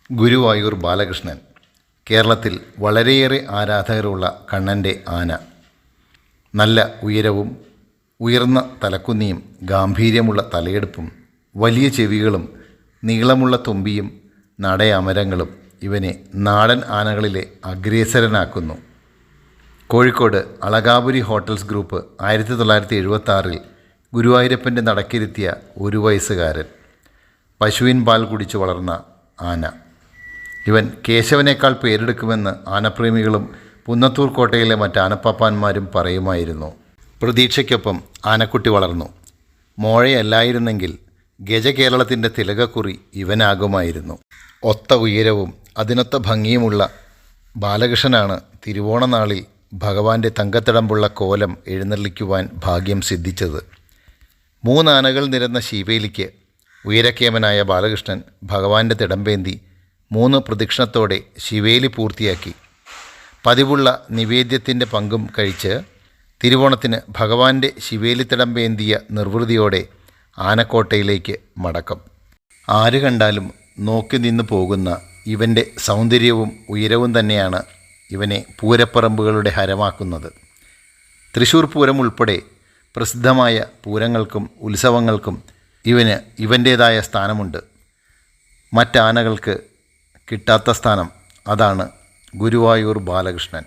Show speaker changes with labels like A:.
A: ഗുരുവായൂർ ബാലകൃഷ്ണൻ കേരളത്തിൽ വളരെയേറെ ആരാധകരുള്ള കണ്ണൻ്റെ ആന. നല്ല ഉയരവും ഉയർന്ന തലക്കുന്നിയും ഗാംഭീര്യമുള്ള തലയെടുപ്പും വലിയ ചെവികളും നീളമുള്ള തുമ്പിയും നടയമരങ്ങളും ഇവനെ നാടൻ ആനകളിലെ അഗ്രേസരനാക്കുന്നു. കോഴിക്കോട് അളകാപുരി ഹോട്ടൽസ് ഗ്രൂപ്പ് 1976 ഗുരുവായൂരപ്പൻ്റെ നടക്കിരുത്തിയ ഒരു വയസ്സുകാരൻ. പശുവിൻ പാൽ കുടിച്ചു വളർന്ന ആന. ഇവൻ കേശവനേക്കാൾ പേരെടുക്കുമെന്ന് ആനപ്രേമികളും പുന്നത്തൂർ കോട്ടയിലെ മറ്റ് ആനപ്പാപ്പാന്മാരും പറയുമായിരുന്നു. പ്രതീക്ഷയ്ക്കൊപ്പം ആനക്കുട്ടി വളർന്നു. മോഴയല്ലായിരുന്നെങ്കിൽ ഗജകേരളത്തിൻ്റെ തിലകക്കുറി ഇവനാകുമായിരുന്നു. ഒത്ത ഉയരവും അതിനൊത്ത ഭംഗിയുമുള്ള ബാലകൃഷ്ണനാണ് തിരുവോണനാളിൽ ഭഗവാന്റെ തങ്കത്തിടമ്പുള്ള കോലം എഴുന്നള്ളിക്കുവാൻ ഭാഗ്യം സിദ്ധിച്ചത്. 3 ആനകൾ നിരന്ന ശീവേലിക്ക് ഉയരക്കേമനായ ബാലകൃഷ്ണൻ ഭഗവാന്റെ തിടമ്പേന്തി 3 പ്രദക്ഷിണത്തോടെ ശിവേലി പൂർത്തിയാക്കി. പതിവുള്ള നിവേദ്യത്തിൻ്റെ പങ്കും കഴിച്ച് തിരുവോണത്തിന് ഭഗവാന്റെ ശിവേലി തിടമ്പേന്തിയ നിർവൃതിയോടെ ആനക്കോട്ടയിലേക്ക് മടക്കം. ആര് കണ്ടാലും നോക്കി നിന്ന് പോകുന്ന ഇവൻ്റെ സൗന്ദര്യവും ഉയരവും തന്നെയാണ് ഇവനെ പൂരപ്പറമ്പുകളുടെ ഹരമാക്കുന്നത്. തൃശ്ശൂർ പൂരം ഉൾപ്പെടെ പ്രസിദ്ധമായ പൂരങ്ങൾക്കും ഉത്സവങ്ങൾക്കും ഇവന് ഇവൻ്റേതായ സ്ഥാനമുണ്ട്. മറ്റാനകൾക്ക് കിട്ടാത്ത സ്ഥാനം. അതാണ് ഗുരുവായൂർ ബാലകൃഷ്ണൻ.